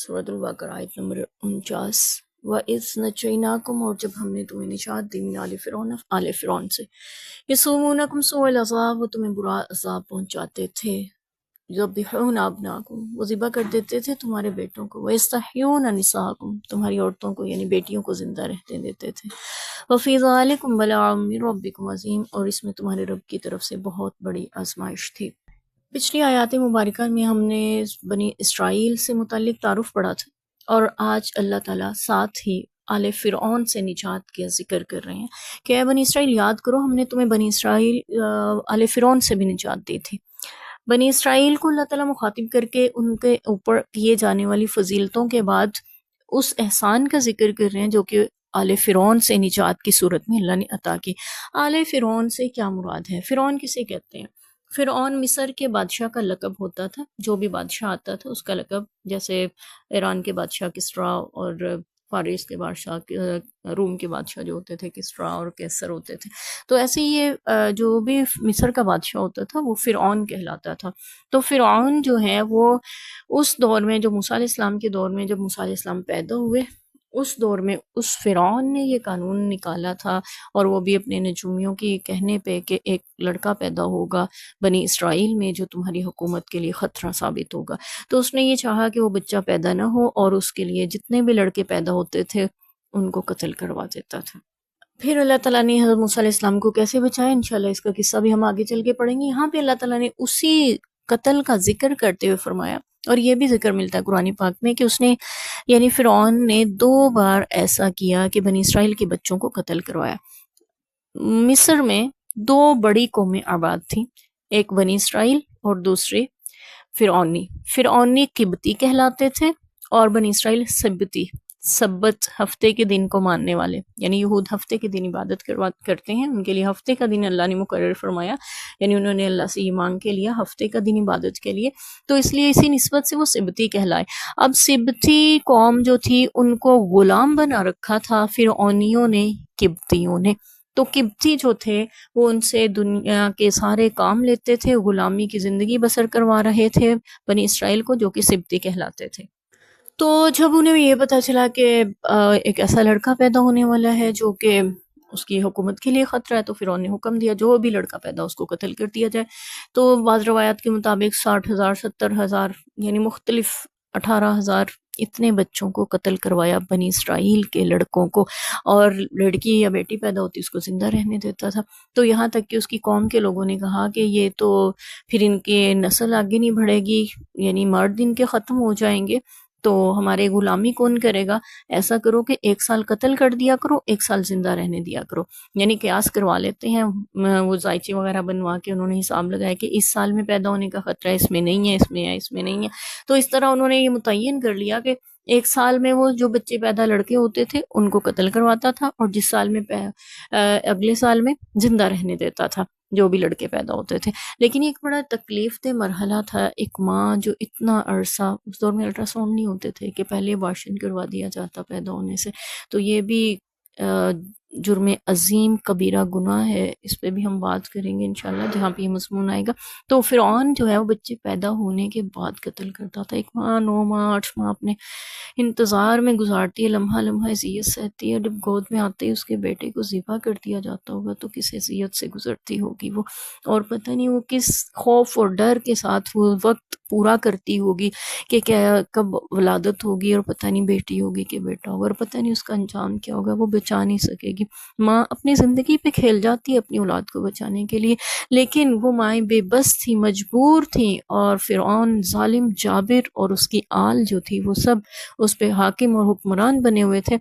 سورۃ البقرہ آیت نمبر 49۔ وَإِذْ نَجَّيْنَاكُمْ، اور جب ہم نے تمہیں نجات دی، من آل فرعون سے، یسومونکم سوء العذاب، وہ تمہیں برا عذاب پہنچاتے تھے، یذبحون ابناکم، وہ ذبح کر دیتے تھے تمہارے بیٹوں کو، وَیَسْتَحْیُونَ نِسَاءَکم، تمہاری عورتوں کو یعنی بیٹیوں کو زندہ رہتے دیتے تھے، وَفِي ذَلِکُمْ بَلَاءٌ مِّن رَبِّکُمْ عظیم، اور اس میں تمہارے رب کی طرف سے بہت بڑی آزمائش تھی۔ پچھلی آیات مبارکہ میں ہم نے بنی اسرائیل سے متعلق تعارف پڑھا تھا، اور آج اللہ تعالیٰ ساتھ ہی آل فرعون سے نجات کا ذکر کر رہے ہیں کہ اے بنی اسرائیل یاد کرو، ہم نے تمہیں بنی اسرائیل آل فرعون سے بھی نجات دی تھی۔ بنی اسرائیل کو اللہ تعالیٰ مخاطب کر کے ان کے اوپر کیے جانے والی فضیلتوں کے بعد اس احسان کا ذکر کر رہے ہیں جو کہ آل فرعون سے نجات کی صورت میں اللہ نے عطا کی۔ آل فرعون سے کیا مراد ہے؟ فرعون کسے کہتے ہیں؟ فرعون مصر کے بادشاہ کا لقب ہوتا تھا، جو بھی بادشاہ آتا تھا اس کا لقب، جیسے ایران کے بادشاہ کسرا اور فارس کے بادشاہ روم کے بادشاہ جو ہوتے تھے کسرا اور کیسر ہوتے تھے، تو ایسے یہ جو بھی مصر کا بادشاہ ہوتا تھا وہ فرعون کہلاتا تھا۔ تو فرعون جو ہے وہ اس دور میں، جو موسیٰ علیہ السلام کے دور میں، جب موسیٰ علیہ السلام پیدا ہوئے، اس دور میں اس فرعون نے یہ قانون نکالا تھا، اور وہ بھی اپنے نجومیوں کی کہنے پہ کہ ایک لڑکا پیدا ہوگا بنی اسرائیل میں جو تمہاری حکومت کے لیے خطرہ ثابت ہوگا، تو اس نے یہ چاہا کہ وہ بچہ پیدا نہ ہو، اور اس کے لیے جتنے بھی لڑکے پیدا ہوتے تھے ان کو قتل کروا دیتا تھا۔ پھر اللہ تعالیٰ نے حضرت موسیٰ علیہ السلام کو کیسے بچایا، انشاءاللہ اس کا قصہ بھی ہم آگے چل کے پڑھیں گے۔ یہاں پہ اللہ تعالیٰ نے اسی قتل کا ذکر کرتے ہوئے فرمایا، اور یہ بھی ذکر ملتا ہے قرآن پاک میں کہ اس نے یعنی فرعون نے 2 بار ایسا کیا کہ بنی اسرائیل کے بچوں کو قتل کروایا۔ مصر میں 2 بڑی قومیں آباد تھیں، ایک بنی اسرائیل اور دوسری فرعونی قبطی کہلاتے تھے، اور بنی اسرائیل سبت ہفتے کے دن کو ماننے والے، یعنی یہود ہفتے کے دن عبادت کرتے ہیں، ان کے لیے ہفتے کا دن اللہ نے مقرر فرمایا، یعنی انہوں نے اللہ سے یہ مانگ کے لیا ہفتے کا دن عبادت کے لیے، تو اس لیے اسی نسبت سے وہ سبتی کہلائے۔ اب سبتی قوم جو تھی ان کو غلام بنا رکھا تھا فرعونیوں نے، قبطیوں نے، تو قبطی جو تھے وہ ان سے دنیا کے سارے کام لیتے تھے، غلامی کی زندگی بسر کروا رہے تھے بنی اسرائیل کو، جو کہ سبتی کہلاتے تھے۔ تو جب انہیں یہ پتا چلا کہ ایک ایسا لڑکا پیدا ہونے والا ہے جو کہ اس کی حکومت کے لیے خطرہ ہے، تو فرعون نے حکم دیا جو بھی لڑکا پیدا اس کو قتل کر دیا جائے۔ تو بعض روایات کے مطابق 60,000 70,000 یعنی مختلف 18,000 اتنے بچوں کو قتل کروایا بنی اسرائیل کے لڑکوں کو، اور لڑکی یا بیٹی پیدا ہوتی اس کو زندہ رہنے دیتا تھا۔ تو یہاں تک کہ اس کی قوم کے لوگوں نے کہا کہ یہ تو پھر ان کے نسل آگے نہیں بڑھے گی، یعنی مرد ان کے ختم ہو جائیں گے، تو ہمارے غلامی کون کرے گا؟ ایسا کرو کہ 1 سال قتل کر دیا کرو، 1 سال زندہ رہنے دیا کرو، یعنی قیاس کروا لیتے ہیں، وہ زائچے وغیرہ بنوا کے انہوں نے حساب لگایا کہ اس سال میں پیدا ہونے کا خطرہ ہے، اس میں نہیں ہے، اس میں ہے، اس میں نہیں ہے، تو اس طرح انہوں نے یہ متعین کر لیا کہ 1 سال میں وہ جو بچے پیدا لڑکے ہوتے تھے ان کو قتل کرواتا تھا، اور جس سال میں اگلے سال میں زندہ رہنے دیتا تھا جو بھی لڑکے پیدا ہوتے تھے۔ لیکن ایک بڑا تکلیف دہ مرحلہ تھا، ایک ماں جو اتنا عرصہ، اس دور میں الٹرا ساؤنڈ نہیں ہوتے تھے کہ پہلے ابارشن کروا دیا جاتا پیدا ہونے سے، تو یہ بھی جرم عظیم کبیرہ گناہ ہے، اس پہ بھی ہم بات کریں گے انشاءاللہ جہاں پہ یہ مضمون آئے گا۔ تو فرعون جو ہے وہ بچے پیدا ہونے کے بعد قتل کرتا تھا، ایک ماں 9 ماہ 8 ماہ اپنے انتظار میں گزارتی ہے، لمحہ لمحہ اذیت سہتی ہے، جب گود میں آتے ہی اس کے بیٹے کو ذبح کر دیا جاتا ہوگا تو کس اذیت سے گزرتی ہوگی وہ، اور پتہ نہیں وہ کس خوف اور ڈر کے ساتھ وہ وقت پورا کرتی ہوگی کہ کیا کب ولادت ہوگی، اور پتہ نہیں بیٹی ہوگی کہ بیٹا ہوگا، اور پتہ نہیں اس کا انجام کیا ہوگا، وہ بچا نہیں سکے گی۔ ماں اپنی زندگی پہ کھیل جاتی ہے اپنی اولاد کو بچانے کے لیے، لیکن وہ مائیں بے بس تھی، مجبور تھیں، اور فرعون ظالم جابر اور اس کی آل جو تھی وہ سب اس پہ حاکم اور حکمران بنے ہوئے تھے،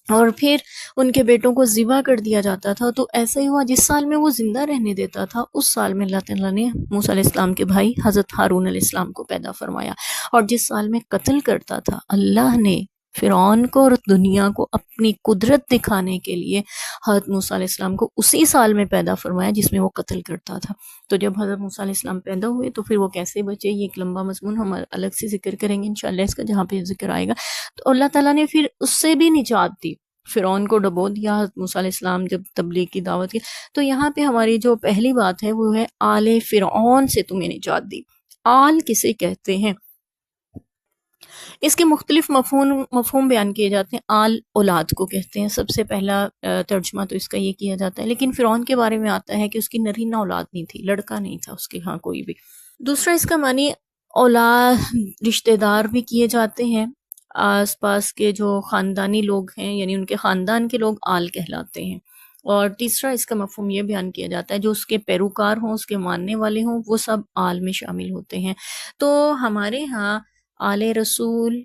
اور پھر ان کے بیٹوں کو ذبح کر دیا جاتا تھا۔ تو ایسا ہی ہوا جس سال میں وہ زندہ رہنے دیتا تھا اس سال میں اللہ تعالیٰ نے موسیٰ علیہ السلام کے بھائی حضرت ہارون علیہ السلام کو پیدا فرمایا، اور جس سال میں قتل کرتا تھا اللہ نے فرعون کو اور دنیا کو اپنی قدرت دکھانے کے لیے حضرت موسیٰ علیہ السلام کو اسی سال میں پیدا فرمایا جس میں وہ قتل کرتا تھا۔ تو جب حضرت موسیٰ علیہ السلام پیدا ہوئے تو پھر وہ کیسے بچے، یہ ایک لمبا مضمون ہم الگ سے ذکر کریں گے انشاءاللہ اس کا جہاں پہ ذکر آئے گا۔ تو اللہ تعالیٰ نے پھر اس سے بھی نجات دی، فرعون کو ڈبو دیا حضرت موسیٰ علیہ السلام جب تبلیغ کی دعوت کی۔ تو یہاں پہ ہماری جو پہلی بات ہے وہ ہے آل فرعون سے تمہیں نجات دی۔ آل کسے کہتے ہیں؟ اس کے مختلف مفہوم بیان کیے جاتے ہیں. آل اولاد کو کہتے ہیں، سب سے پہلا ترجمہ تو اس کا یہ کیا جاتا ہے. لیکن فرعون کے بارے میں آتا ہے کہ اس کی نرینہ اولاد نہیں تھی، لڑکا نہیں تھا اس کے ہاں کوئی بھی. دوسرا اس کا معنی اولاد رشتہ دار بھی کیے جاتے ہیں، آس پاس کے جو خاندانی لوگ ہیں یعنی ان کے خاندان کے لوگ آل کہلاتے ہیں. اور تیسرا اس کا مفہوم یہ بیان کیا جاتا ہے جو اس کے پیروکار ہوں، اس کے ماننے والے ہوں، وہ سب آل میں شامل ہوتے ہیں. تو ہمارے ہاں آل رسول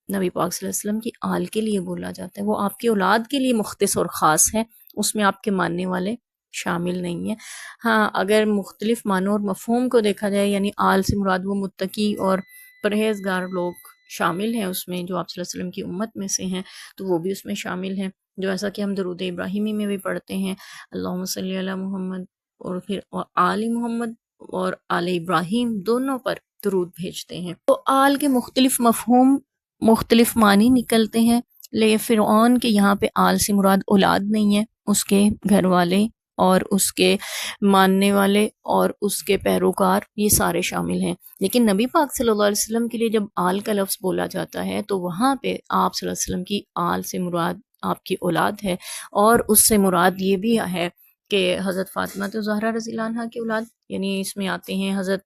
نبی پاک صلی اللہ علیہ وسلم کی آل کے لیے بولا جاتا ہے، وہ آپ کی اولاد کے لیے مختص اور خاص ہے، اس میں آپ کے ماننے والے شامل نہیں ہیں. ہاں اگر مختلف معنوں اور مفہوم کو دیکھا جائے یعنی آل سے مراد وہ متقی اور پرہیزگار لوگ شامل ہیں اس میں جو آپ صلی اللہ علیہ وسلم کی امت میں سے ہیں، تو وہ بھی اس میں شامل ہیں، جو ایسا کہ ہم درود ابراہیمی میں بھی پڑھتے ہیں اللہم صلی علی محمد، اور پھر آل محمد اور آل ابراہیم دونوں پر درود بھیجتے ہیں. تو آل کے مختلف مفہوم مختلف معنی نکلتے ہیں. لے فرعون کے یہاں پہ آل سے مراد اولاد نہیں ہے، اس کے گھر والے اور اس کے ماننے والے اور اس کے پیروکار یہ سارے شامل ہیں. لیکن نبی پاک صلی اللہ علیہ وسلم کے لیے جب آل کا لفظ بولا جاتا ہے تو وہاں پہ آپ صلی اللہ علیہ وسلم کی آل سے مراد آپ کی اولاد ہے، اور اس سے مراد یہ بھی ہے کہ حضرت فاطمہ زہرا رضی اللہ عنہ کی اولاد، یعنی اس میں آتے ہیں حضرت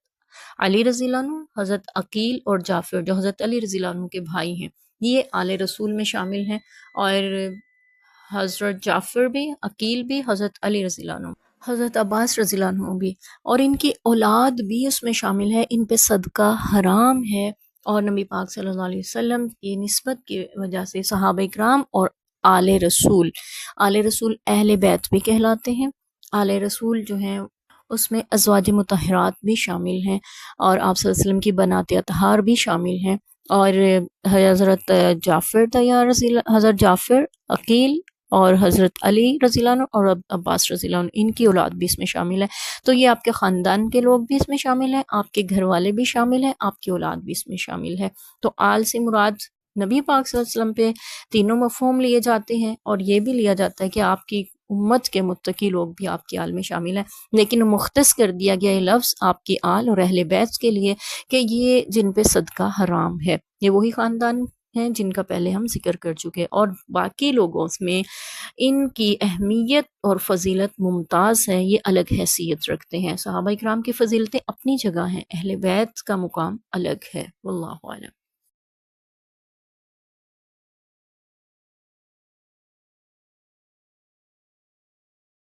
علی رضی اللہ عنہ، حضرت عقیل اور جعفر جو حضرت علی رضی اللہ عنہ کے بھائی ہیں، یہ آل رسول میں شامل ہیں. اور حضرت جعفر بھی، عقیل بھی، حضرت علی رضی اللہ عنہ، حضرت عباس رضی اللہ عنہ بھی، اور ان کی اولاد بھی اس میں شامل ہے. ان پہ صدقہ حرام ہے، اور نبی پاک صلی اللہ علیہ وسلم کی نسبت کی وجہ سے صحابہ کرام اور آل رسول اہل بیت بھی کہلاتے ہیں. آل رسول جو ہیں اس میں ازواج مطہرات بھی شامل ہیں، اور آپ صلی اللہ علیہ وسلم کی بنات اطہار بھی شامل ہیں، اور حضرت جعفر طیار حضرت جعفر، عقیل اور حضرت علی رضی اللہ عنہ اور عباس رضی اللہ عنہ، ان کی اولاد بھی اس میں شامل ہے. تو یہ آپ کے خاندان کے لوگ بھی اس میں شامل ہیں، آپ کے گھر والے بھی شامل ہیں، آپ کی اولاد بھی اس میں شامل ہے. تو آل سے مراد نبی پاک صلی اللہ علیہ وسلم پہ تینوں مفہوم لیے جاتے ہیں، اور یہ بھی لیا جاتا ہے کہ آپ کی امت کے متقی لوگ بھی آپ کی آل میں شامل ہیں. لیکن مختص کر دیا گیا یہ لفظ آپ کی آل اور اہل بیت کے لیے کہ یہ جن پہ صدقہ حرام ہے، یہ وہی خاندان ہیں جن کا پہلے ہم ذکر کر چکے، اور باقی لوگوں میں ان کی اہمیت اور فضیلت ممتاز ہے، یہ الگ حیثیت رکھتے ہیں. صحابہ کرام کی فضیلتیں اپنی جگہ ہیں، اہل بیت کا مقام الگ ہے. واللہ اعلم.